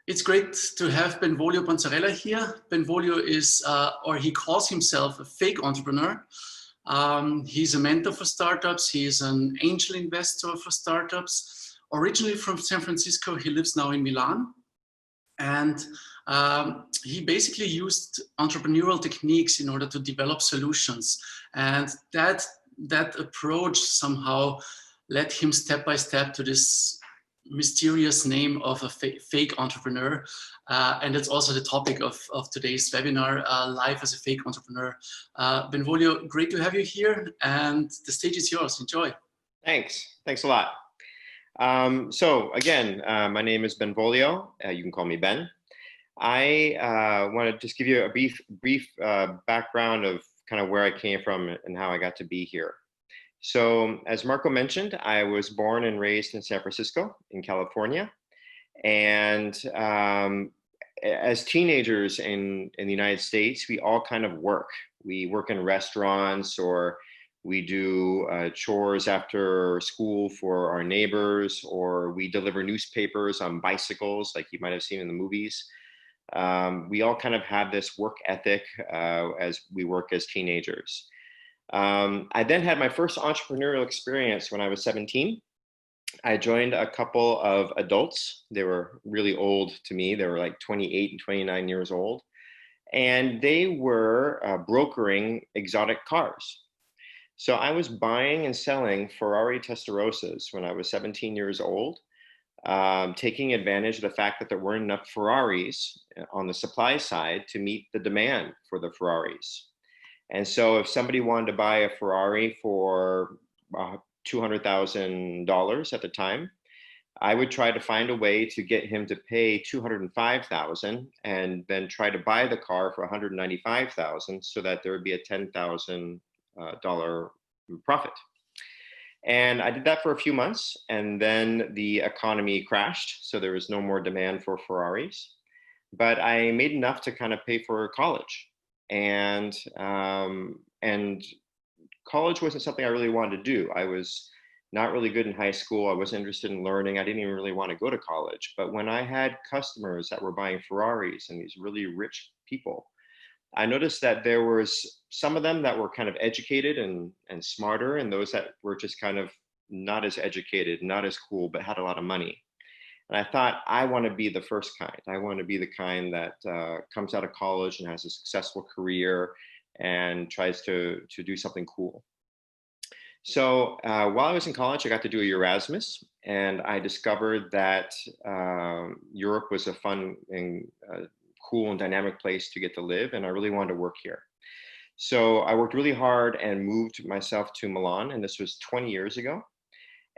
It's great to have Benvolio Panzarella here. Benvolio is, or he calls himself a fake entrepreneur. He's a mentor for startups. He's an angel investor for startups. Originally from San Francisco, he lives now in Milan. And he basically used entrepreneurial techniques in order to develop solutions. And that approach somehow led him step by step to this mysterious name of a fake entrepreneur. And that's also the topic of today's webinar, Life as a Fake Entrepreneur. Benvolio, great to have you here, and the stage is yours. Enjoy. Thanks a lot. So again, my name is Benvolio. You can call me Ben. I want to just give you a brief background of kind of where I came from and how I got to be here. So as Marco mentioned, I was born and raised in San Francisco in California. And as teenagers in the United States, we all kind of work. We work in restaurants, or we do chores after school for our neighbors, or we deliver newspapers on bicycles like you might have seen in the movies. We all kind of have this work ethic as we work as teenagers. I then had my first entrepreneurial experience when I was 17. I joined a couple of adults. They were really old to me. They were like 28 and 29 years old. And they were brokering exotic cars. So I was buying and selling Ferrari Testarossas when I was 17 years old, taking advantage of the fact that there weren't enough Ferraris on the supply side to meet the demand for the Ferraris. And so if somebody wanted to buy a Ferrari for $200,000 at the time, I would try to find a way to get him to pay $205,000 and then try to buy the car for $195,000 so that there would be a $10,000 profit. And I did that for a few months, and then the economy crashed, so there was no more demand for Ferraris. But I made enough to kind of pay for college. And college wasn't something I really wanted to do. I was not really good in high school. I wasn't interested in learning. I didn't even really want to go to college. But when I had customers that were buying Ferraris, and these really rich people, I noticed that there was some of them that were kind of educated and smarter, and those that were just kind of not as educated, not as cool, but had a lot of money. And I thought, I want to be the first kind. I want to be the kind that comes out of college and has a successful career and tries to do something cool. So while I was in college, I got to do a Erasmus, and I discovered that Europe was a fun and cool and dynamic place to get to live, and I really wanted to work here. So I worked really hard and moved myself to Milan, and this was 20 years ago,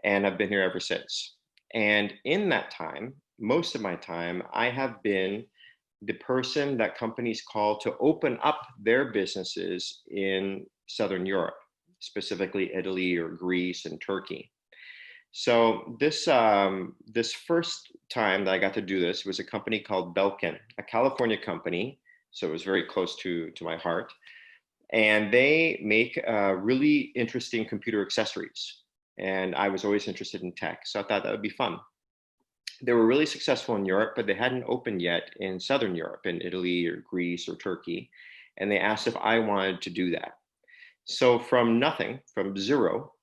and I've been here ever since. And in that time, most of my time, I have been the person that companies call to open up their businesses in Southern Europe, specifically Italy or Greece and Turkey. So this first time that I got to do this was a company called Belkin, a California company. So it was very close to my heart. And they make really interesting computer accessories. And I was always interested in tech, so I thought that would be fun. They were really successful in Europe, but they hadn't opened yet in Southern Europe, in Italy or Greece or Turkey. And they asked if I wanted to do that. So from nothing, from zero,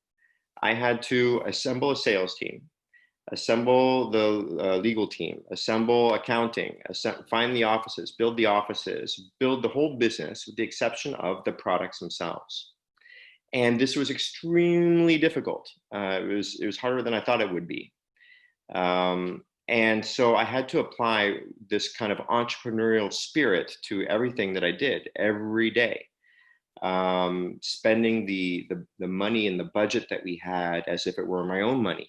I had to assemble a sales team, assemble the legal team, assemble accounting, find the offices, build the whole business with the exception of the products themselves. And this was extremely difficult. It was harder than I thought it would be. And so I had to apply this kind of entrepreneurial spirit to everything that I did every day. Spending the money and the budget that we had as if it were my own money,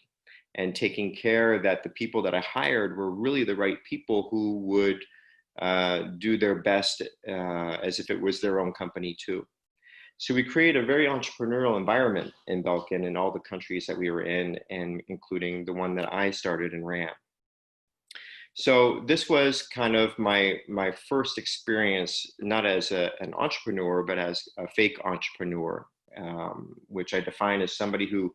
and taking care that the people that I hired were really the right people who would do their best as if it was their own company too. So we created a very entrepreneurial environment in Belkin in all the countries that we were in, and including the one that I started and ran. So this was kind of my first experience, not as an entrepreneur, but as a fake entrepreneur, which I define as somebody who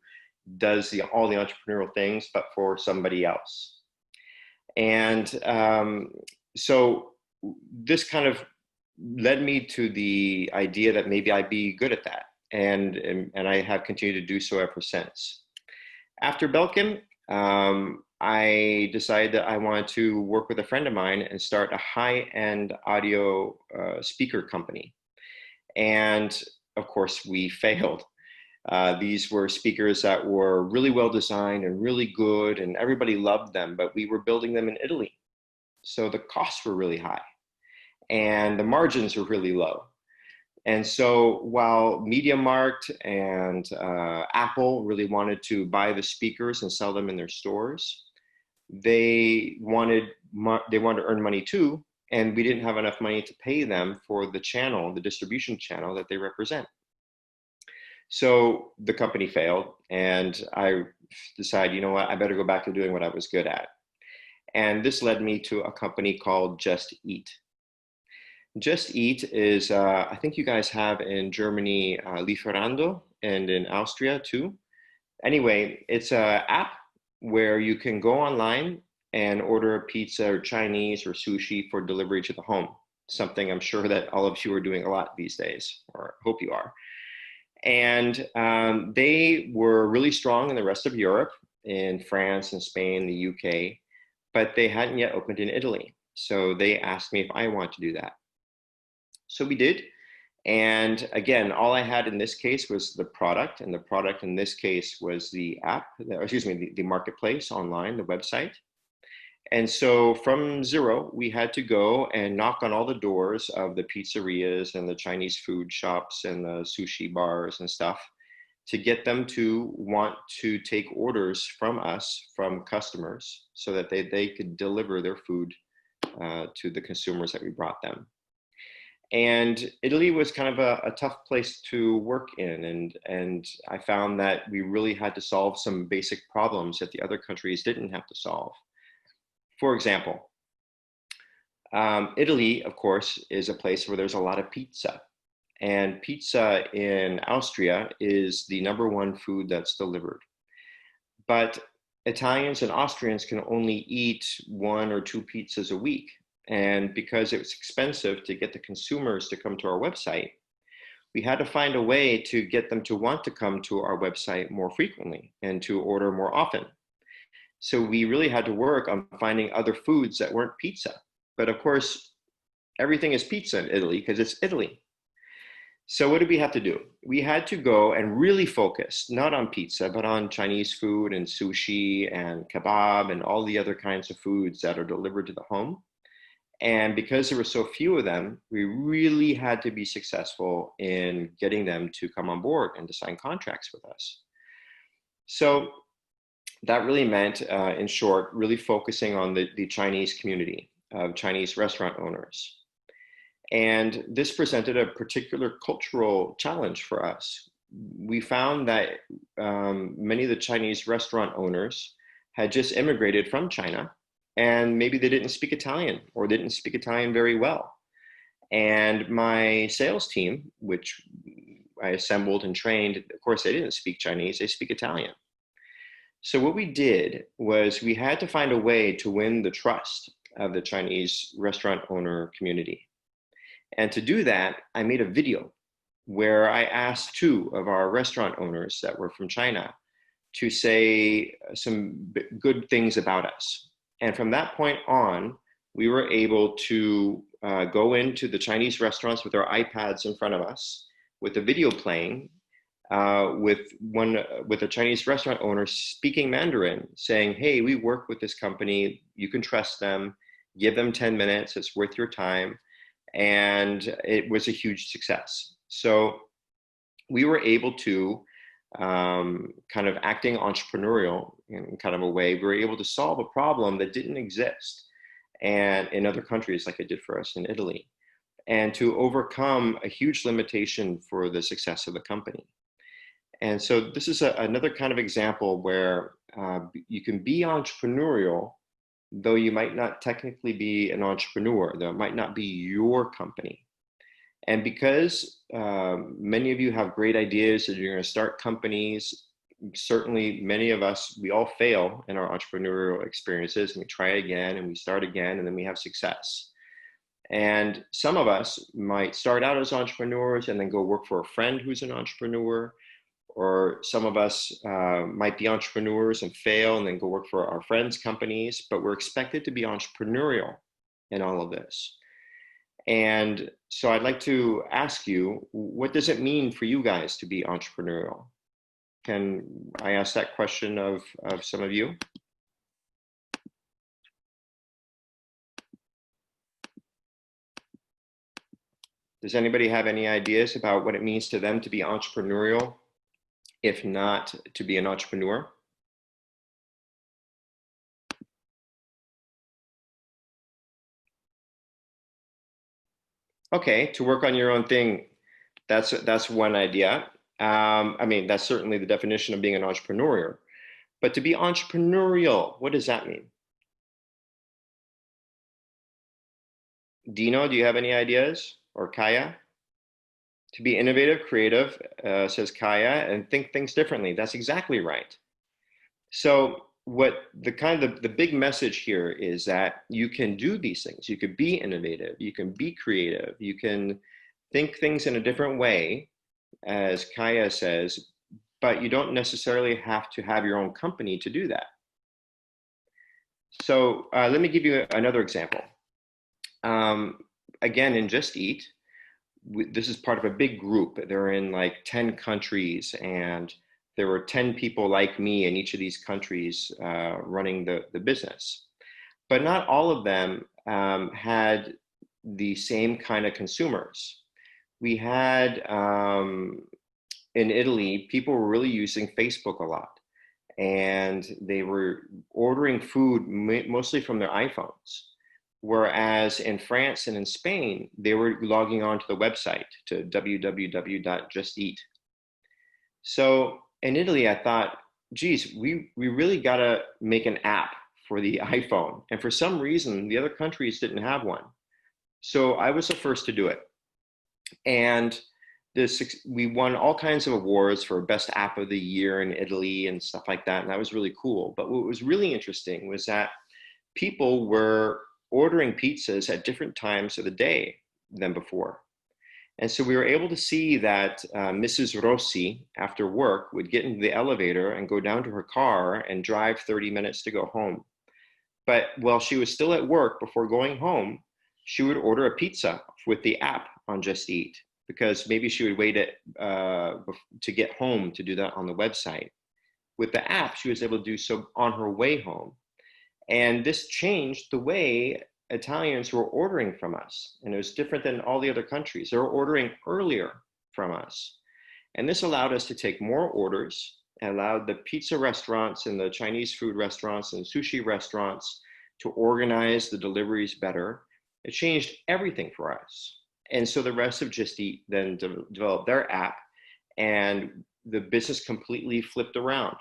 does all the entrepreneurial things, but for somebody else. And so this kind of led me to the idea that maybe I'd be good at that. And I have continued to do so ever since. After Belkin, I decided that I wanted to work with a friend of mine and start a high-end audio speaker company. And of course, we failed. These were speakers that were really well designed and really good, and everybody loved them, but we were building them in Italy. So the costs were really high and the margins were really low. And so while MediaMarkt and Apple really wanted to buy the speakers and sell them in their stores, they wanted to earn money too, and we didn't have enough money to pay them for the channel, the distribution channel that they represent. So the company failed, and I decided, you know what, I better go back to doing what I was good at. And this led me to a company called Just Eat. Just Eat is, I think you guys have in Germany, Lieferando, and in Austria too. Anyway, it's an app where you can go online and order a pizza or Chinese or sushi for delivery to the home. Something I'm sure that all of you are doing a lot these days, or hope you are. And they were really strong in the rest of Europe, in France and Spain, the UK, but they hadn't yet opened in Italy. So they asked me if I wanted to do that. So we did. And again, all I had in this case was the product, and the product in this case was the app, the marketplace online, the website. And so from zero, we had to go and knock on all the doors of the pizzerias and the Chinese food shops and the sushi bars and stuff to get them to want to take orders from us, from customers, so that they could deliver their food to the consumers that we brought them. And Italy was kind of a tough place to work in. And I found that we really had to solve some basic problems that the other countries didn't have to solve. For example, Italy, of course, is a place where there's a lot of pizza. And pizza in Austria is the #1 food that's delivered. But Italians and Austrians can only eat 1 or 2 pizzas a week. And because it was expensive to get the consumers to come to our website, we had to find a way to get them to want to come to our website more frequently and to order more often. So we really had to work on finding other foods that weren't pizza. But of course, everything is pizza in Italy because it's Italy. So what did we have to do? We had to go and really focus, not on pizza, but on Chinese food and sushi and kebab and all the other kinds of foods that are delivered to the home. And because there were so few of them, we really had to be successful in getting them to come on board and to sign contracts with us. So that really meant, in short, really focusing on the Chinese community of Chinese restaurant owners. And this presented a particular cultural challenge for us. We found that many of the Chinese restaurant owners had just immigrated from China, and maybe they didn't speak Italian or didn't speak Italian very well. And my sales team, which I assembled and trained, of course, they didn't speak Chinese, they speak Italian. So what we did was we had to find a way to win the trust of the Chinese restaurant owner community. And to do that, I made a video where I asked 2 of our restaurant owners that were from China to say some good things about us. And from that point on, we were able to go into the Chinese restaurants with our iPads in front of us, with the video playing, with a Chinese restaurant owner speaking Mandarin, saying, hey, we work with this company, you can trust them, give them 10 minutes, it's worth your time. And it was a huge success. So we were able to, kind of acting entrepreneurial in kind of a way, we were able to solve a problem that didn't exist and in other countries like it did for us in Italy, and to overcome a huge limitation for the success of the company. And so this is another kind of example where you can be entrepreneurial, though you might not technically be an entrepreneur, though it might not be your company. And because many of you have great ideas that you're going to start companies, certainly many of us, we all fail in our entrepreneurial experiences, and we try again and we start again, and then we have success. And some of us might start out as entrepreneurs and then go work for a friend who's an entrepreneur, or some of us might be entrepreneurs and fail and then go work for our friends' companies, but we're expected to be entrepreneurial in all of this. And so I'd like to ask you, what does it mean for you guys to be entrepreneurial? Can I ask that question of some of you? Does anybody have any ideas about what it means to them to be entrepreneurial, if not to be an entrepreneur? Okay, to work on your own thing, that's one idea. I mean, that's certainly the definition of being an entrepreneur. But to be entrepreneurial, what does that mean? Dino, do you have any ideas? Or Kaya? To be innovative, creative, says Kaya, and think things differently. That's exactly right. So what the big message here is that you can do these things. You could be innovative, you can be creative, you can think things in a different way, as Kaya says, but you don't necessarily have to have your own company to do that. So let me give you another example. Again, in Just Eat, this is part of a big group. They're in like 10 countries, and there were 10 people like me in each of these countries running the business. But not all of them had the same kind of consumers. We had, in Italy, people were really using Facebook a lot. And they were ordering food mostly from their iPhones. Whereas in France and in Spain, they were logging on to the website to www.justeat. So in Italy, I thought, geez, we really got to make an app for the iPhone. And for some reason, the other countries didn't have one. So I was the first to do it. And we won all kinds of awards for best app of the year in Italy and stuff like that. And that was really cool. But what was really interesting was that people were ordering pizzas at different times of the day than before. And so we were able to see that Mrs. Rossi, after work, would get into the elevator and go down to her car and drive 30 minutes to go home. But while she was still at work, before going home, she would order a pizza with the app on Just Eat, because maybe she would wait to get home to do that on the website. With the app, she was able to do so on her way home. And this changed the way Italians were ordering from us. And it was different than all the other countries. They were ordering earlier from us. And this allowed us to take more orders, and allowed the pizza restaurants and the Chinese food restaurants and sushi restaurants to organize the deliveries better. It changed everything for us. And so the rest of Just Eat then developed their app, and the business completely flipped around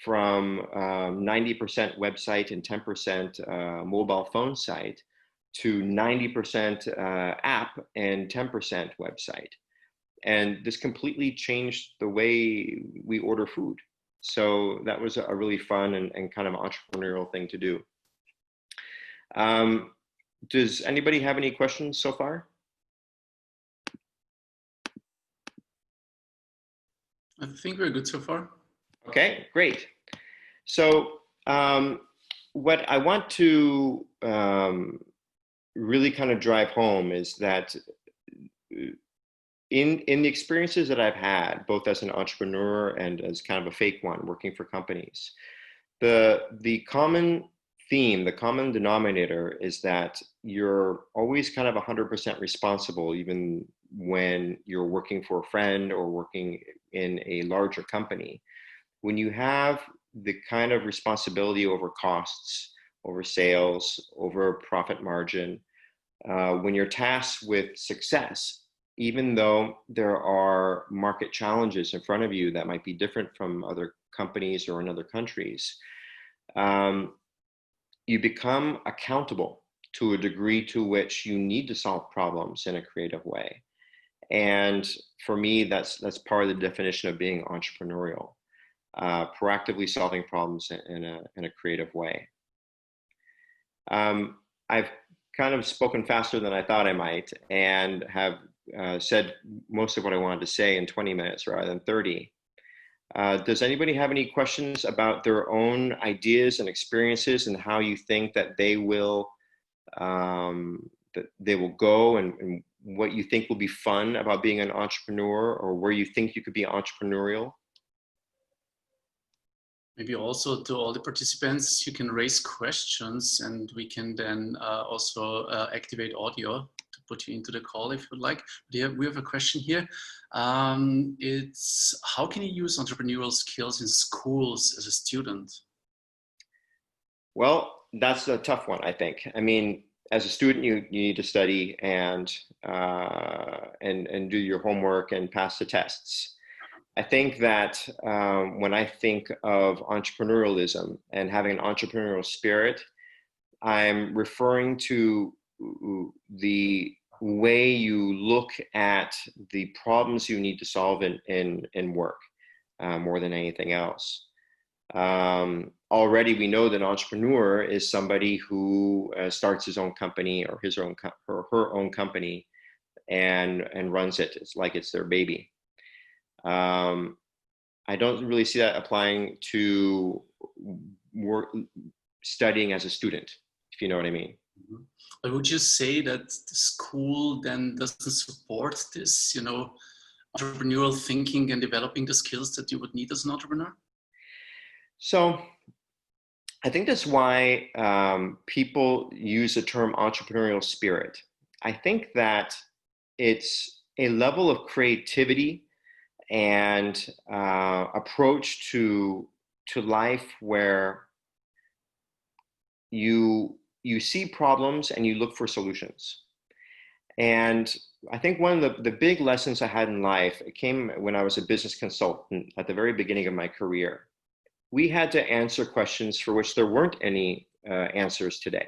from 90% website and 10% mobile phone site to 90% app and 10% website. And this completely changed the way we order food. So that was a really fun and kind of entrepreneurial thing to do. Does anybody have any questions so far? I think we're good so far. Okay, great. So what I want to really kind of drive home is that in the experiences that I've had, both as an entrepreneur and as kind of a fake one, working for companies, the common theme, the common denominator is that you're always kind of 100% responsible, even when you're working for a friend or working in a larger company. When you have the kind of responsibility over costs, over sales, over profit margin, when you're tasked with success, even though there are market challenges in front of you that might be different from other companies or in other countries, you become accountable to a degree to which you need to solve problems in a creative way. And for me, that's part of the definition of being entrepreneurial, proactively solving problems in a creative way. I've kind of spoken faster than I thought I might, and have said most of what I wanted to say in 20 minutes rather than 30. Does anybody have any questions about their own ideas and experiences, and how you think that they will go, and what you think will be fun about being an entrepreneur, or where you think you could be entrepreneurial? Maybe also to all the participants, you can raise questions, and we can then also activate audio to put you into the call if you'd like. But we have a question here. It's how can you use entrepreneurial skills in schools as a student? Well, that's a tough one, I think. I mean, as a student, you need to study and do your homework and pass the tests. I think that when I think of entrepreneurialism and having an entrepreneurial spirit, I'm referring to the way you look at the problems you need to solve in work more than anything else. Already we know that an entrepreneur is somebody who starts his own company, or her own company, and runs it. It's like it's their baby. I don't really see that applying to work, studying as a student, if you know what I mean. Mm-hmm. But would you say that the school then doesn't support this, entrepreneurial thinking and developing the skills that you would need as an entrepreneur? So I think that's why people use the term entrepreneurial spirit. I think that it's a level of creativity and approach to life where you see problems and you look for solutions. And I think one of the big lessons I had in life, it came when I was a business consultant at the very beginning of my career. We had to answer questions for which there weren't any answers today.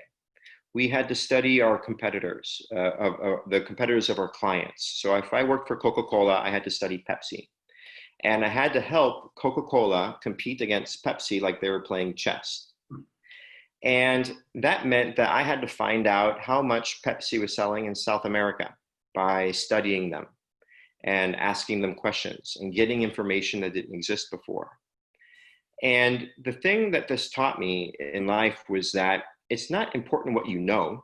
We had to study our competitors, the competitors of our clients. So if I worked for Coca-Cola, I had to study Pepsi. And I had to help Coca-Cola compete against Pepsi like they were playing chess. And that meant that I had to find out how much Pepsi was selling in South America by studying them and asking them questions and getting information that didn't exist before. And the thing that this taught me in life was that it's not important what you know.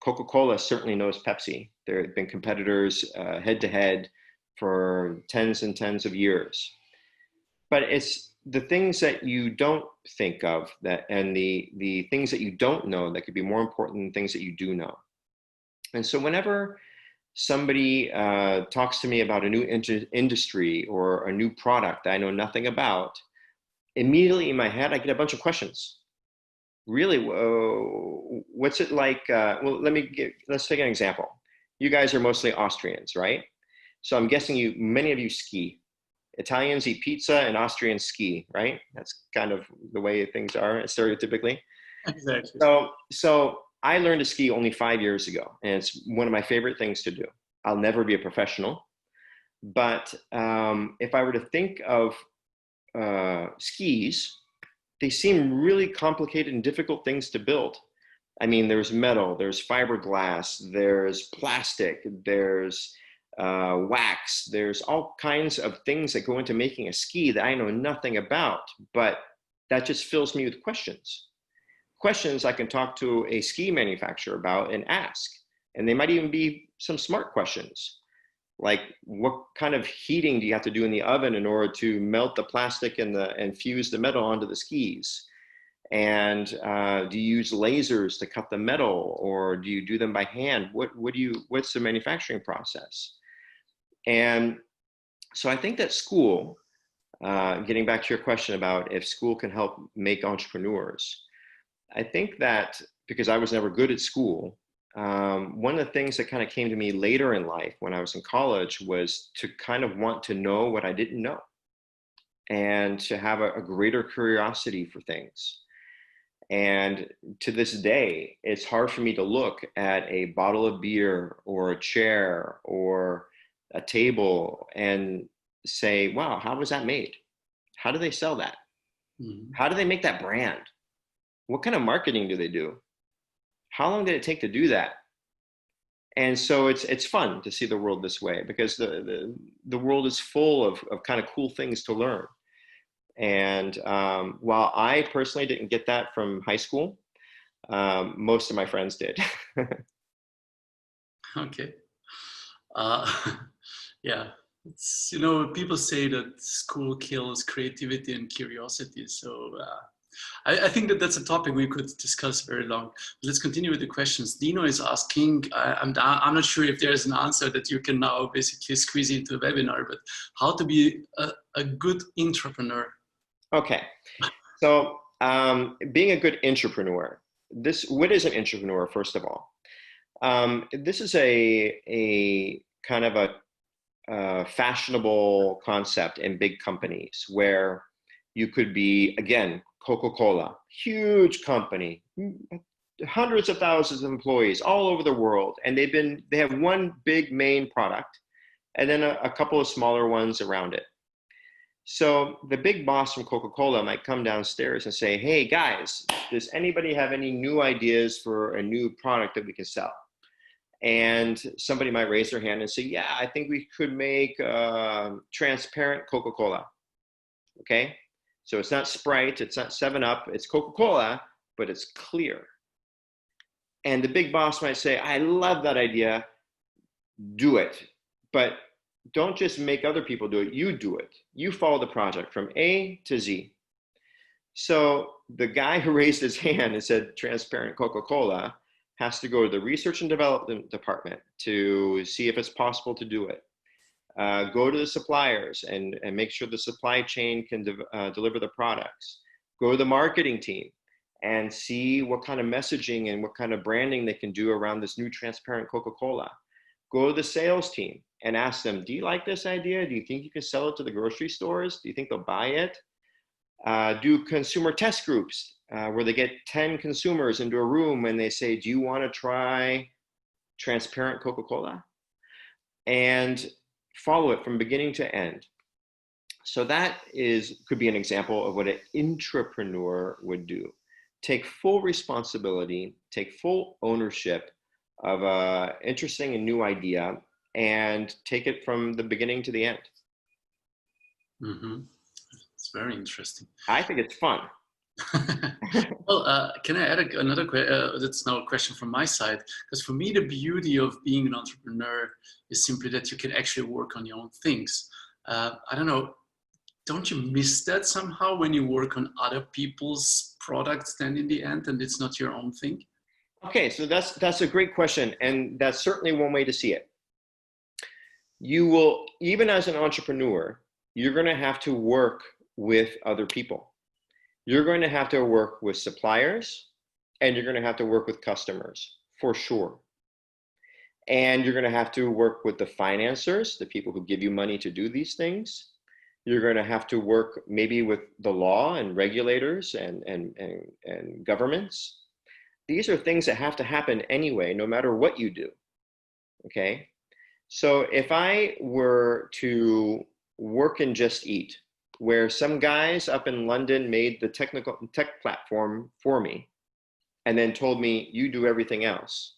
Coca-Cola certainly knows Pepsi. There have been competitors head to head for tens and tens of years. But it's the things that you don't think of, and the things that you don't know that could be more important than things that you do know. And so whenever somebody talks to me about a new industry or a new product that I know nothing about, immediately in my head, I get a bunch of questions. Really, what's it like? Well, let's take an example. You guys are mostly Austrians, right? So I'm guessing many of you ski. Italians eat pizza and Austrians ski, right? That's kind of the way things are stereotypically. Exactly. So I learned to ski only 5 years ago, and it's one of my favorite things to do. I'll never be a professional, but if I were to think of skis, they seem really complicated and difficult things to build. I mean, there's metal, there's fiberglass, there's plastic, there's wax, there's all kinds of things that go into making a ski that I know nothing about, but that just fills me with questions. Questions I can talk to a ski manufacturer about and ask. And they might even be some smart questions. Like, what kind of heating do you have to do in the oven in order to melt the plastic and fuse the metal onto the skis? And do you use lasers to cut the metal, or do you do them by hand? What's the manufacturing process? And so I think that school, getting back to your question about if school can help make entrepreneurs, I think that because I was never good at school, one of the things that kind of came to me later in life when I was in college was to kind of want to know what I didn't know, and to have a greater curiosity for things. And to this day, it's hard for me to look at a bottle of beer or a chair or a table and say, wow, how was that made? How do they sell that? Mm-hmm. How do they make that brand? What kind of marketing do they do? How long did it take to do that? And so it's fun to see the world this way, because the world is full of kind of cool things to learn. And while I personally didn't get that from high school, most of my friends did. Okay. Yeah, it's, people say that school kills creativity and curiosity. So I think that that's a topic we could discuss very long. Let's continue with the questions. Dino is asking, I'm not sure if there's an answer that you can now basically squeeze into a webinar, but how to be a good intrapreneur? Okay, so being a good intrapreneur. What is an intrapreneur, first of all? This is a kind of a fashionable concept in big companies, where you could be, again, Coca-Cola, huge company, hundreds of thousands of employees all over the world, and they have one big main product, and then a couple of smaller ones around it. So the big boss from Coca-Cola might come downstairs and say, hey guys, does anybody have any new ideas for a new product that we can sell? And somebody might raise their hand and say, yeah, I think we could make transparent Coca-Cola. Okay, so it's not Sprite, it's not 7-Up, it's Coca-Cola, but it's clear. And the big boss might say, I love that idea, do it. But don't just make other people do it, you do it. You follow the project from A to Z. So the guy who raised his hand and said transparent Coca-Cola has to go to the research and development department to see if it's possible to do it. Go to the suppliers and make sure the supply chain can deliver the products. Go to the marketing team and see what kind of messaging and what kind of branding they can do around this new transparent Coca-Cola. Go to the sales team and ask them, do you like this idea? Do you think you can sell it to the grocery stores? Do you think they'll buy it? Do consumer test groups where they get 10 consumers into a room and they say, do you want to try transparent Coca-Cola? And follow it from beginning to end. So that could be an example of what an intrapreneur would do. Take full responsibility, take full ownership of an interesting and new idea, and take it from the beginning to the end. Mm-hmm. It's very interesting. I think it's fun. Well, can I add another question? That's now a question from my side. Because for me, the beauty of being an entrepreneur is simply that you can actually work on your own things. I don't know, don't you miss that somehow when you work on other people's products then in the end and it's not your own thing? Okay, so that's a great question, and that's certainly one way to see it. You will, even as an entrepreneur, you're going to have to work with other people. You're going to have to work with suppliers, and you're going to have to work with customers, for sure. And you're going to have to work with the financiers, the people who give you money to do these things. You're going to have to work maybe with the law and regulators and governments. These are things that have to happen anyway, no matter what you do, okay? So if I were to work in Just Eat, where some guys up in London made the tech platform for me and then told me, you do everything else.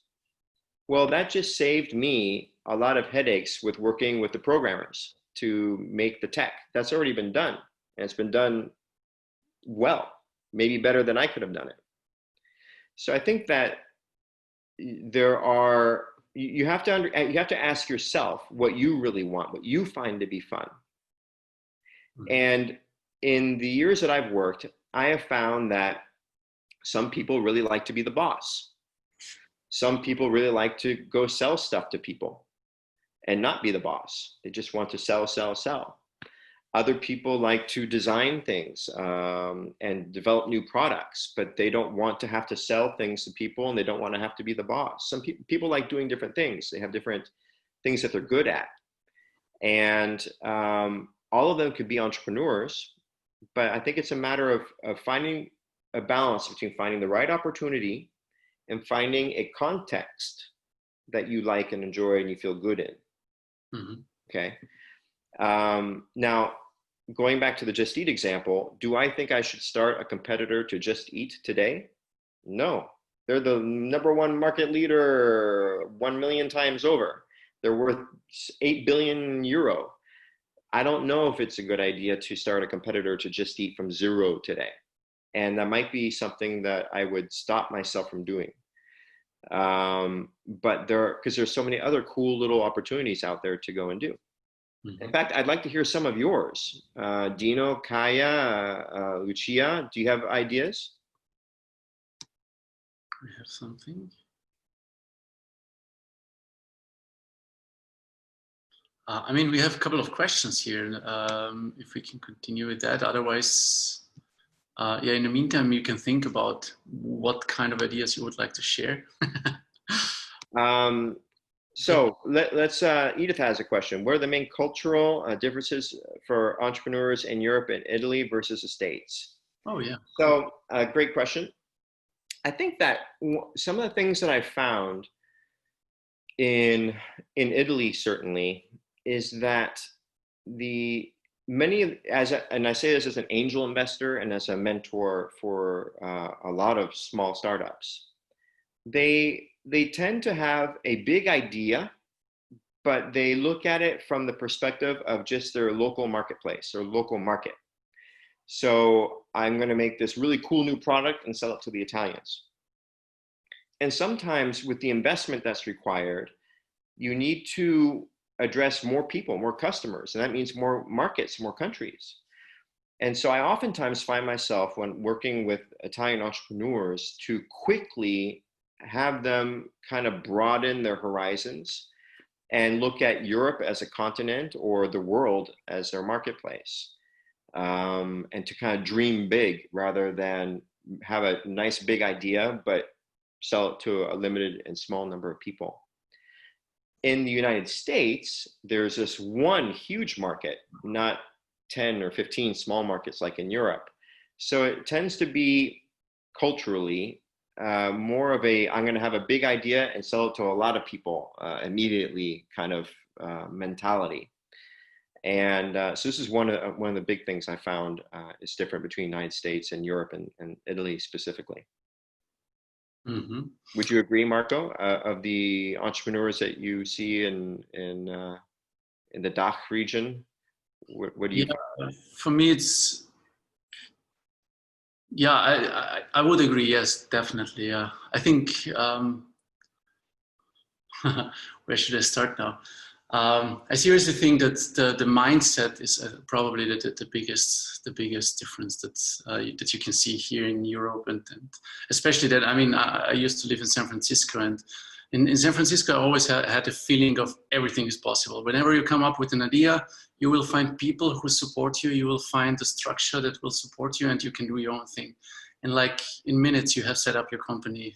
Well, that just saved me a lot of headaches with working with the programmers to make the tech. That's already been done, and it's been done well, maybe better than I could have done it. So I think that you have to ask yourself what you really want, what you find to be fun. And in the years that I've worked, I have found that some people really like to be the boss. Some people really like to go sell stuff to people and not be the boss. They just want to sell, sell, sell. Other people like to design things and develop new products, but they don't want to have to sell things to people, and they don't want to have to be the boss. Some people like doing different things. They have different things that they're good at. And all of them could be entrepreneurs, but I think it's a matter of finding a balance between finding the right opportunity and finding a context that you like and enjoy and you feel good in. Mm-hmm. Okay. Now, going back to the Just Eat example, do I think I should start a competitor to Just Eat today? No. They're the #1 market leader 1 million times over. They're worth 8 billion euro. I don't know if it's a good idea to start a competitor to Just Eat from zero today. And that might be something that I would stop myself from doing. But because there's so many other cool little opportunities out there to go and do. In fact, I'd like to hear some of yours. Dino, Kaya, Lucia, do you have ideas? We have something. I mean, we have a couple of questions here. If we can continue with that. Otherwise, yeah, in the meantime, you can think about what kind of ideas you would like to share. So let's Edith has a question. What are the main cultural differences for entrepreneurs in Europe and Italy versus the States? Oh, yeah. So great question. I think that some of the things that I found in Italy certainly is that and I say this as an angel investor and as a mentor for a lot of small startups, they tend to have a big idea, but they look at it from the perspective of just their local marketplace or local market. So I'm going to make this really cool new product and sell it to the Italians. And sometimes with the investment that's required, you need to address more people, more customers, and that means more markets, more countries. And so I oftentimes find myself, when working with Italian entrepreneurs, to quickly have them kind of broaden their horizons and look at Europe as a continent or the world as their marketplace, and to kind of dream big rather than have a nice big idea but sell it to a limited and small number of people. In the United States, there's this one huge market, not 10 or 15 small markets like in Europe. So it tends to be culturally more of I'm going to have a big idea and sell it to a lot of people immediately kind of mentality. And so this is one of the big things I found is different between the United States and Europe and Italy specifically. Mm-hmm. Would you agree, Marco, of the entrepreneurs that you see in the DACH region? What do you think? For me, it's, yeah, I would agree. Yes, definitely. Yeah, I think, where should I start now? I seriously think that the mindset is probably the biggest difference that you can see here in Europe, and especially that, I mean, I used to live in San Francisco, and in San Francisco I always had a feeling of everything is possible. Whenever you come up with an idea, you will find people who support you. You will find the structure that will support you, and you can do your own thing. And like in minutes, you have set up your company.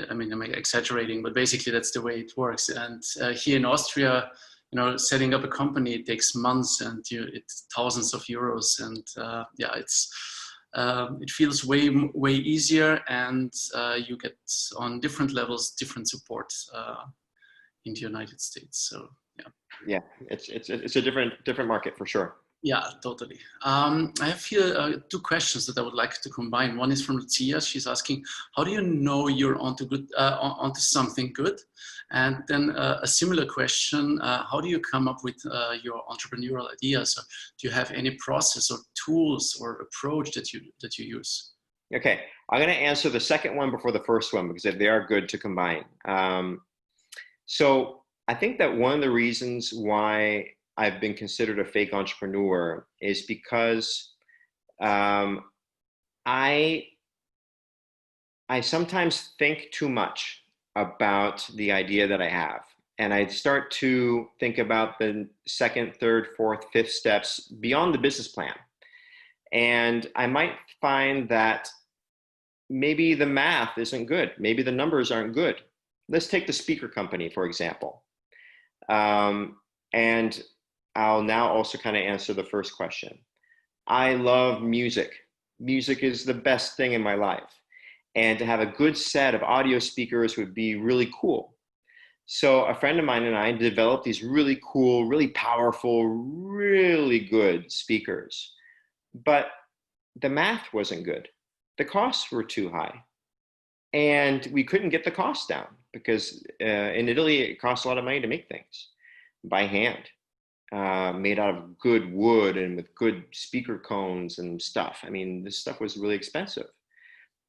I mean, I'm exaggerating, but basically that's the way it works. And here in Austria, you know, setting up a company, it takes months and it's thousands of euros. And yeah, it feels way easier, and you get on different levels, different support in the United States. So yeah. Yeah, it's a different market for sure. Yeah, totally. I have here two questions that I would like to combine. One is from Lucia. She's asking, how do you know you're onto something good? And then a similar question, how do you come up with your entrepreneurial ideas? So do you have any process or tools or approach that you use? Okay, I'm going to answer the second one before the first one because they are good to combine. So I think that one of the reasons why I've been considered a fake entrepreneur is because I sometimes think too much about the idea that I have. And I start to think about the second, third, fourth, fifth steps beyond the business plan. And I might find that maybe the math isn't good. Maybe the numbers aren't good. Let's take the speaker company, for example. And I'll now also kind of answer the first question. I love music. Music is the best thing in my life. And to have a good set of audio speakers would be really cool. So a friend of mine and I developed these really cool, really powerful, really good speakers, but the math wasn't good. The costs were too high, and we couldn't get the costs down because in Italy, it costs a lot of money to make things by hand, made out of good wood and with good speaker cones and stuff. I mean, this stuff was really expensive.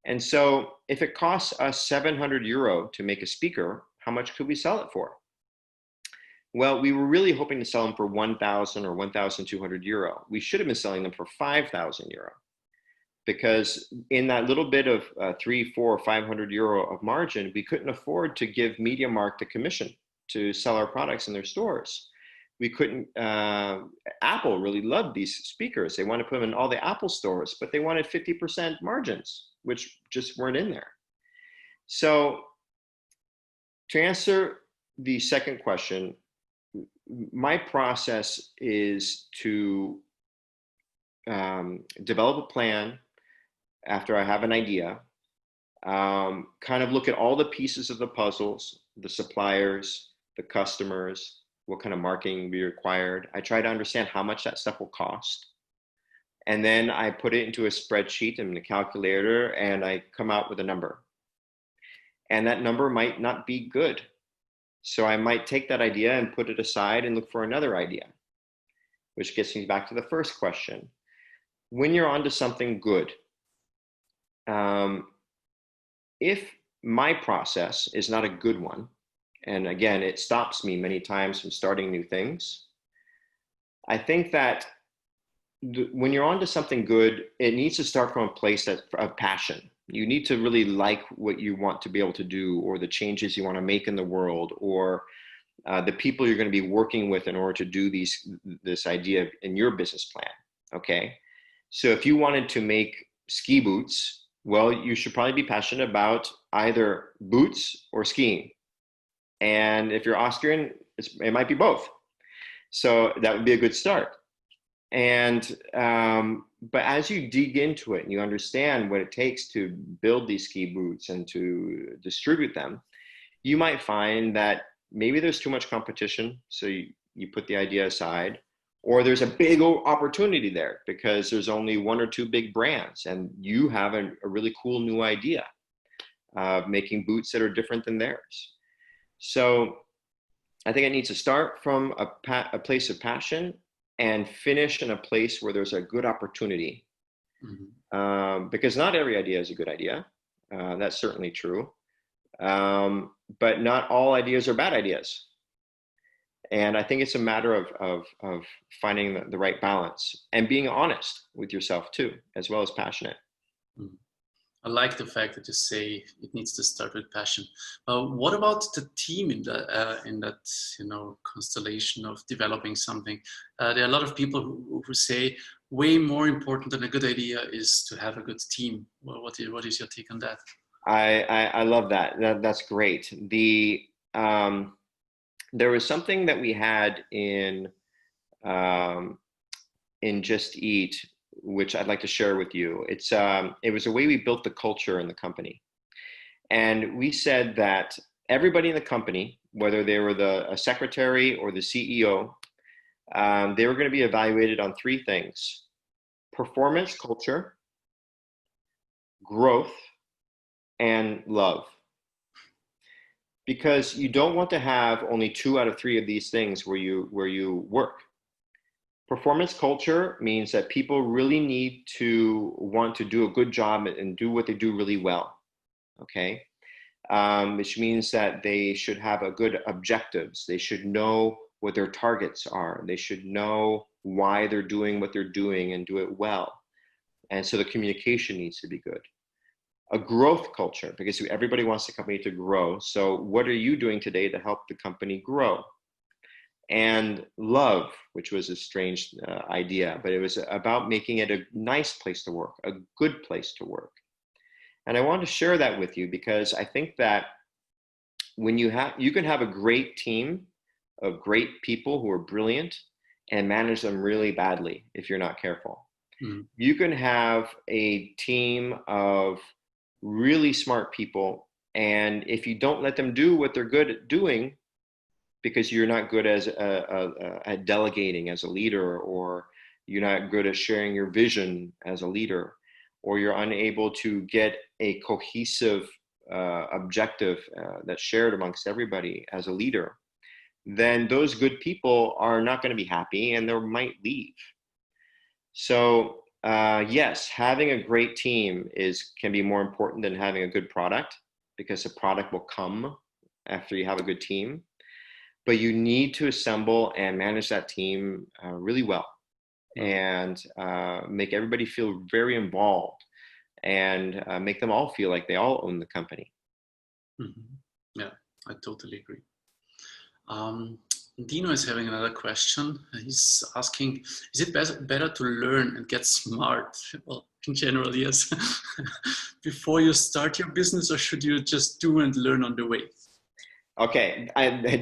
And so if it costs us 700 euro to make a speaker, how much could we sell it for? Well, we were really hoping to sell them for 1,000 or 1,200 euro. We should have been selling them for 5,000 euro, because in that little bit of 300, 400, or 500 euro of margin, we couldn't afford to give MediaMarkt the commission to sell our products in their stores. We couldn't, Apple really loved these speakers. They wanted to put them in all the Apple stores, but they wanted 50% margins, which just weren't in there. So to answer the second question, my process is to develop a plan after I have an idea, kind of look at all the pieces of the puzzles, the suppliers, the customers, what kind of marketing will be required. I try to understand how much that stuff will cost. And then I put it into a spreadsheet and a calculator, and I come out with a number. And that number might not be good. So I might take that idea and put it aside and look for another idea, which gets me back to the first question. When you're onto something good, if my process is not a good one, and again, it stops me many times from starting new things, I think that when you're onto something good, it needs to start from a place of passion. You need to really like what you want to be able to do, or the changes you want to make in the world, or the people you're going to be working with in order to do this idea in your business plan. Okay. So if you wanted to make ski boots, well, you should probably be passionate about either boots or skiing. And if you're Austrian, it might be both. So that would be a good start. And but as you dig into it and you understand what it takes to build these ski boots and to distribute them, you might find that maybe there's too much competition, so you put the idea aside, or there's a big opportunity there because there's only one or two big brands and you have a really cool new idea of making boots that are different than theirs. So I think it needs to start from a place of passion and finish in a place where there's a good opportunity. Mm-hmm. Because not every idea is a good idea. That's certainly true. But not all ideas are bad ideas. And I think it's a matter of finding the right balance and being honest with yourself too, as well as passionate. Mm-hmm. I like the fact that you say it needs to start with passion. What about the team in that constellation of developing something? There are a lot of people who say way more important than a good idea is to have a good team. Well, what is your take on that? I love that. That's great. There was something that we had in Just Eat, which I'd like to share with you. It was a way we built the culture in the company. And we said that everybody in the company, whether they were a secretary or the CEO, they were going to be evaluated on three things: performance culture, growth, and love. Because you don't want to have only 2 out of 3 of these things where you work. Performance culture means that people really need to want to do a good job and do what they do really well, okay? Which means that they should have a good objectives. They should know what their targets are. They should know why they're doing what they're doing and do it well. And so the communication needs to be good. A growth culture, because everybody wants the company to grow. So what are you doing today to help the company grow? And love, which was a strange idea, but it was about making it a nice place to work, a good place to work. And I want to share that with you because I think that when you can have a great team of great people who are brilliant and manage them really badly if you're not careful. Mm-hmm. You can have a team of really smart people, and if you don't let them do what they're good at doing, because you're not good as at delegating as a leader, or you're not good at sharing your vision as a leader, or you're unable to get a cohesive objective that's shared amongst everybody as a leader, then those good people are not going to be happy and they might leave. So yes, having a great team can be more important than having a good product, because the product will come after you have a good team. But you need to assemble and manage that team really well, and make everybody feel very involved, and make them all feel like they all own the company. Mm-hmm. Yeah, I totally agree. Dino is having another question. He's asking, is it better to learn and get smart? Well, in general, yes. Before you start your business, or should you just do and learn on the way? Okay,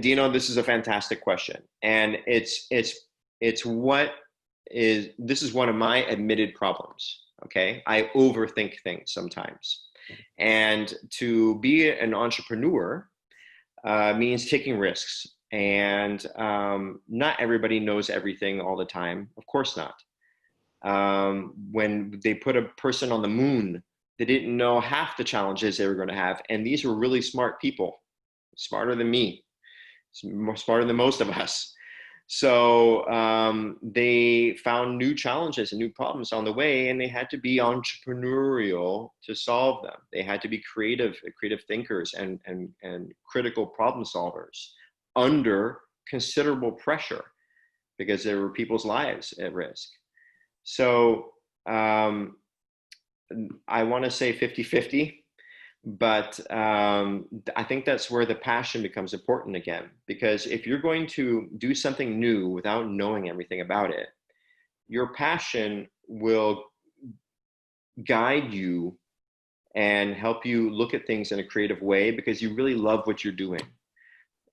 Dino, this is a fantastic question, and this is one of my admitted problems. Okay, I overthink things sometimes, and to be an entrepreneur means taking risks, and not everybody knows everything all the time. Of course not. When they put a person on the moon, they didn't know half the challenges they were going to have, and these were really smart people. Smarter than me, smarter than most of us. So they found new challenges and new problems on the way, and they had to be entrepreneurial to solve them. They had to be creative thinkers and critical problem solvers under considerable pressure, because there were people's lives at risk. So I want to say 50-50. But I think that's where the passion becomes important again, because if you're going to do something new without knowing everything about it, your passion will guide you and help you look at things in a creative way, because you really love what you're doing,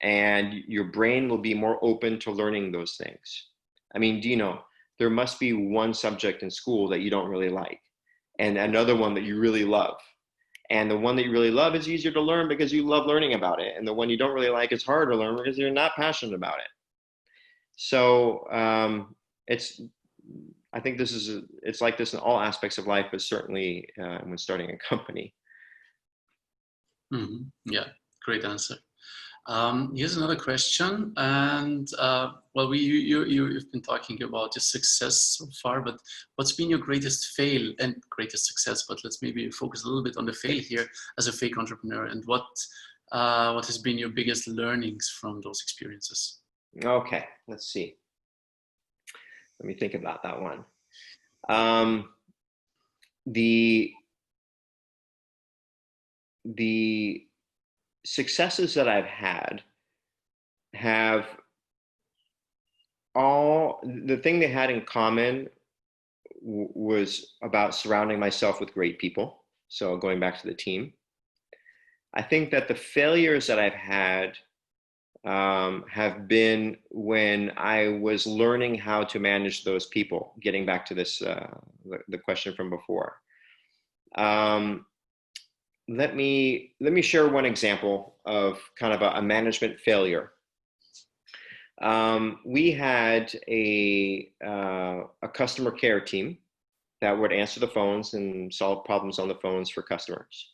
and your brain will be more open to learning those things. I mean, Dino, there must be one subject in school that you don't really like, and another one that you really love. And the one that you really love is easier to learn because you love learning about it. And the one you don't really like is hard to learn because you're not passionate about it. So I think it's like this in all aspects of life, but certainly when starting a company. Mm-hmm. Yeah, great answer. Here's another question, and well, you've been talking about your success so far, but what's been your greatest fail and greatest success? But let's maybe focus a little bit on the fail here as a fake entrepreneur, and what has been your biggest learnings from those experiences? Okay, let's see. Let me think about that one. The successes that I've had have the thing they had in common was about surrounding myself with great people. So going back to the team, I think that the failures that I've had have been when I was learning how to manage those people. Getting back to this, the question from before. Let me share one example of kind of a management failure. We had a customer care team that would answer the phones and solve problems on the phones for customers.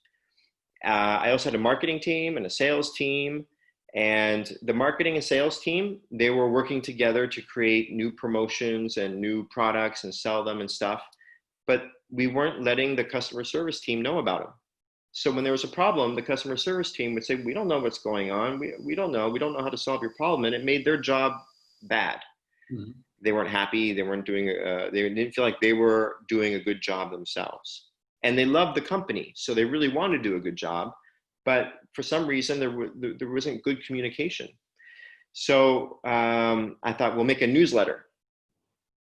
I also had a marketing team and a sales team, and the marketing and sales team, they were working together to create new promotions and new products and sell them and stuff, but we weren't letting the customer service team know about them. So when there was a problem, the customer service team would say, we don't know what's going on. We don't know how to solve your problem. And it made their job bad. Mm-hmm. They weren't happy. They weren't doing, they didn't feel like they were doing a good job themselves. And they loved the company. So they really wanted to do a good job. But for some reason, there wasn't good communication. So I thought, we'll make a newsletter.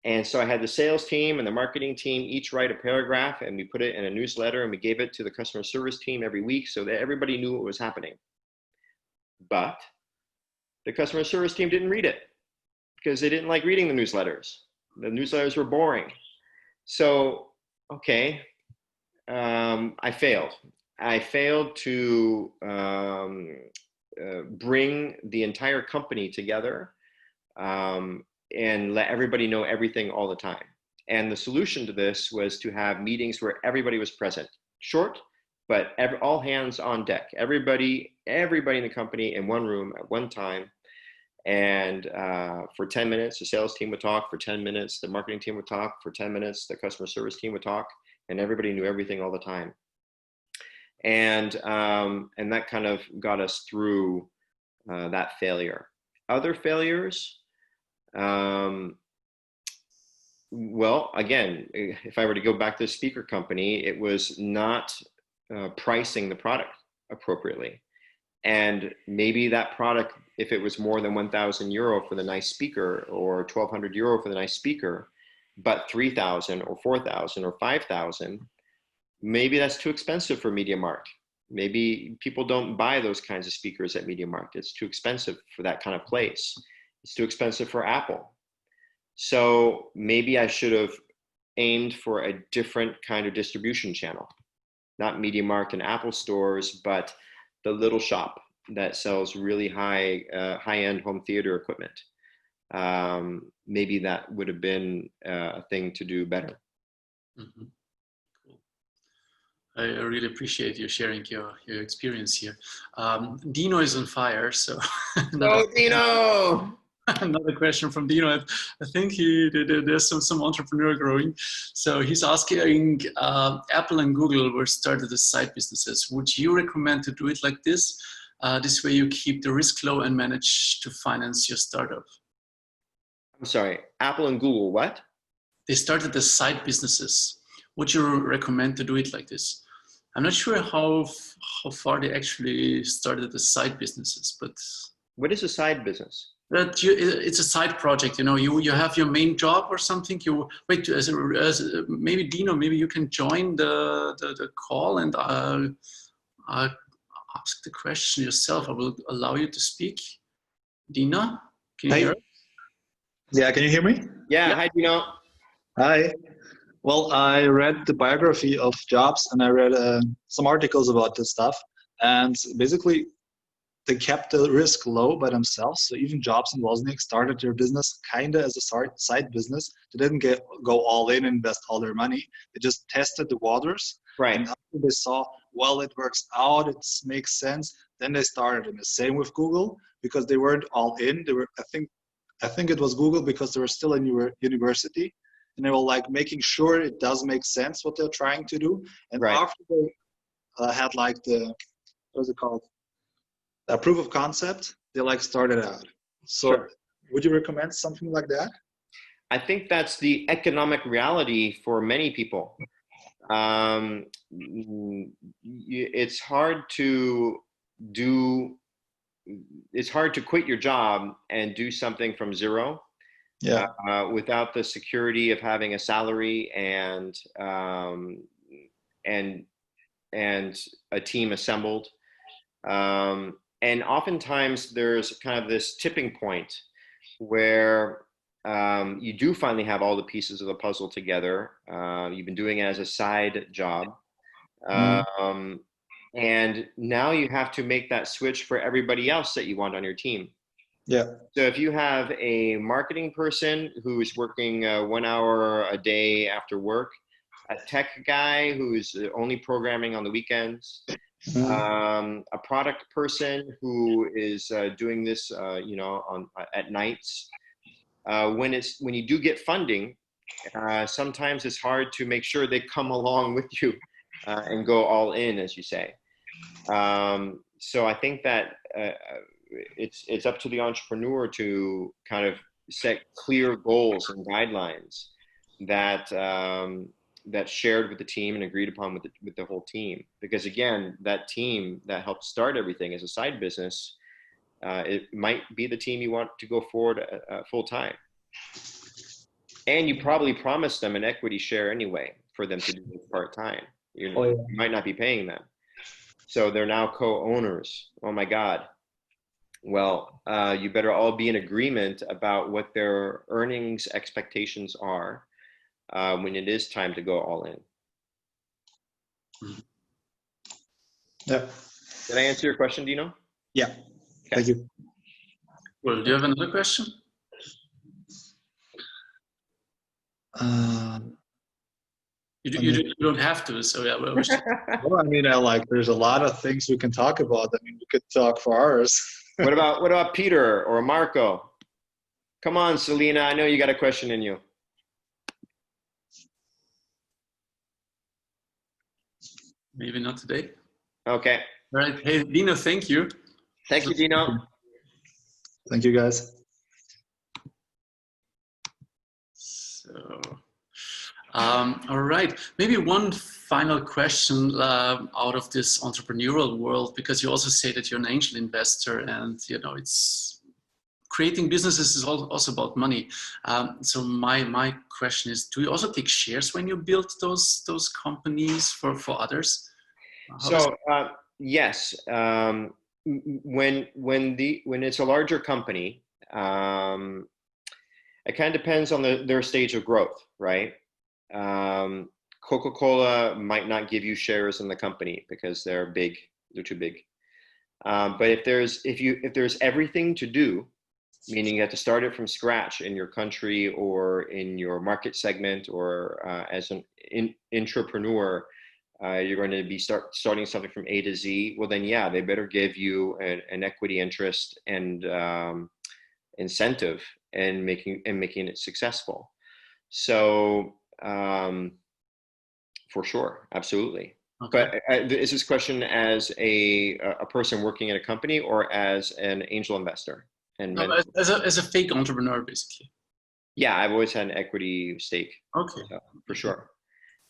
And so I had the sales team and the marketing team each write a paragraph, and we put it in a newsletter, and we gave it to the customer service team every week so that everybody knew what was happening. But the customer service team didn't read it because they didn't like reading the newsletters. The newsletters were boring. So, okay, I failed. I failed to bring the entire company together and let everybody know everything all the time. And the solution to this was to have meetings where everybody was present, short, but all hands on deck. Everybody in the company in one room at one time. And for 10 minutes, the sales team would talk. For 10 minutes, the marketing team would talk. For 10 minutes, the customer service team would talk. And everybody knew everything all the time. And that kind of got us through that failure. Other failures, well, again, if I were to go back to the speaker company, it was not pricing the product appropriately. And maybe that product, if it was more than 1,000 euro for the nice speaker, or 1,200 euro for the nice speaker, but 3,000 or 4,000 or 5,000, maybe that's too expensive for MediaMarkt. Maybe people don't buy those kinds of speakers at MediaMarkt. It's too expensive for that kind of place. It's too expensive for Apple. So maybe I should have aimed for a different kind of distribution channel, not MediaMarkt and Apple stores, but the little shop that sells really high-end home theater equipment. Maybe that would have been a thing to do better. Mm-hmm. Cool. I really appreciate you sharing your experience here. Dino is on fire, so. Oh, Dino! Another question from Dino. I think there's some entrepreneur growing. So he's asking, Apple and Google were started as side businesses. Would you recommend to do it like this? This way you keep the risk low and manage to finance your startup. I'm sorry, Apple and Google, what? They started as side businesses. Would you recommend to do it like this? I'm not sure how far they actually started as side businesses, but. What is a side business? It's a side project, you know. You have your main job or something. You wait maybe Dino, maybe you can join the call and ask the question yourself. I will allow you to speak. Dino, can you hear us? Yeah, can you hear me? Yeah. Hi, Dino. Hi. Well, I read the biography of Jobs and I read some articles about this stuff. And basically, they kept the risk low by themselves. So even Jobs and Wozniak started their business kind of as a side business. They didn't go all in and invest all their money. They just tested the waters. Right. And after they saw, well, it works out, it makes sense, then they started. And the same with Google, because they weren't all in. They were, I think it was Google because they were still in university. And they were like making sure it does make sense what they're trying to do. And right. After they had like the, what's it called? A proof of concept, they like started out. So sure. Would you recommend something like that? I think that's the economic reality for many people. It's hard to quit your job and do something from zero. Yeah. Without the security of having a salary and a team assembled. And oftentimes there's kind of this tipping point where you do finally have all the pieces of the puzzle together. You've been doing it as a side job. And now you have to make that switch for everybody else that you want on your team. Yeah. So if you have a marketing person who is working 1 hour a day after work, a tech guy who's only programming on the weekends, a product person who is doing this, at nights. When you do get funding, sometimes it's hard to make sure they come along with you and go all in, as you say. So I think that it's up to the entrepreneur to kind of set clear goals and guidelines that that's shared with the team and agreed upon with the whole team. Because again, that team that helped start everything as a side business, it might be the team you want to go forward full time. And you probably promised them an equity share anyway for them to do it part time. You might not be paying them. So they're now co-owners. Oh my God. Well, you better all be in agreement about what their earnings expectations are when it is time to go all in. Yeah. Did I answer your question, Dino? Yeah. Thank you. Well, do you have another question? You don't have to, so yeah. Well, well, I mean, there's a lot of things we can talk about. I mean, we could talk for hours. What about Peter or Marco? Come on, Selena. I know you got a question in you. Maybe not today. Okay. All right. Hey, Dino, thank you. Thank you, Dino. Thank you, guys. So, all right. Maybe one final question out of this entrepreneurial world, because you also say that you're an angel investor, and it's creating businesses is also about money. So my question is: do you also take shares when you build those companies for others? Yes. When it's a larger company, it kind of depends on their stage of growth, right? Coca-Cola might not give you shares in the company because they're too big. But if there's everything to do, meaning you have to start it from scratch in your country or in your market segment, or as an intrapreneur, you're going to be starting something from A to Z. Well, then, yeah, they better give you an equity interest and incentive and making it successful. So for sure, absolutely. Okay. But is this question as a person working in a company or as an angel investor? No, as a fake entrepreneur, basically. Yeah, I've always had an equity stake. Okay. So, for sure.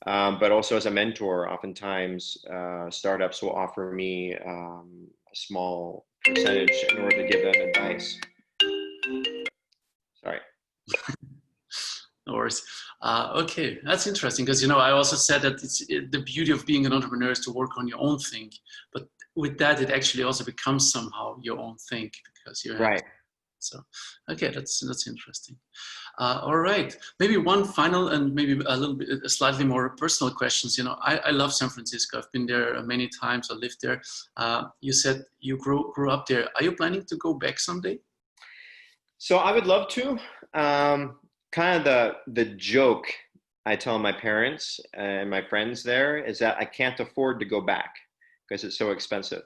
But also as a mentor, oftentimes startups will offer me a small percentage in order to give them advice. Sorry. No worries. Okay, that's interesting, because I also said that the beauty of being an entrepreneur is to work on your own thing, but with that it actually also becomes somehow your own thing, because you have right. So, okay, that's interesting. All right, maybe one final and maybe a slightly more personal questions. I love San Francisco. I've been there many times. I lived there. You said you grew up there. Are you planning to go back someday? So I would love to. Kind of the joke I tell my parents and my friends there is that I can't afford to go back because it's so expensive.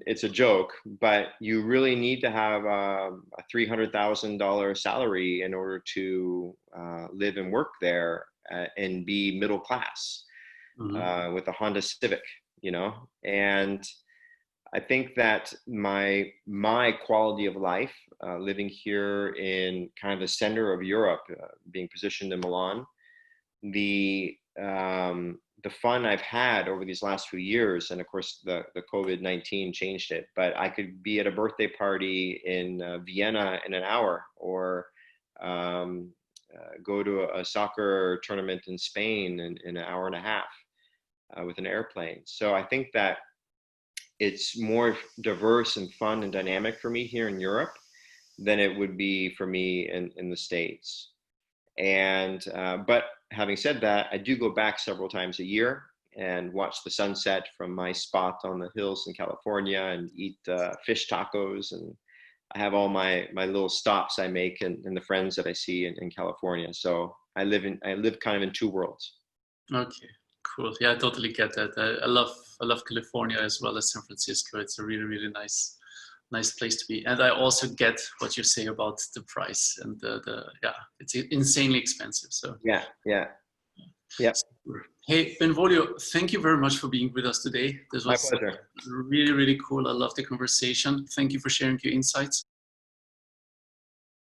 It's a joke, but you really need to have a $300,000 salary in order to live and work there and be middle class with a Honda Civic, and I think that my quality of life living here in kind of the center of Europe, being positioned in Milan, the fun I've had over these last few years, and of course the COVID-19 changed it, but I could be at a birthday party in Vienna in an hour, or go to a soccer tournament in Spain in an hour and a half with an airplane. So I think that it's more diverse and fun and dynamic for me here in Europe than it would be for me in the States. And but having said that, I do go back several times a year and watch the sunset from my spot on the hills in California and eat fish tacos. And I have all my little stops I make and the friends that I see in California. So I live kind of in two worlds. Okay, cool. Yeah, I totally get that. I love California as well as San Francisco. It's a really, really nice place to be. And I also get what you say about the price and it's insanely expensive. So yeah. Hey, Benvolio, thank you very much for being with us today. This was my pleasure. Really, really cool. I love the conversation. Thank you for sharing your insights.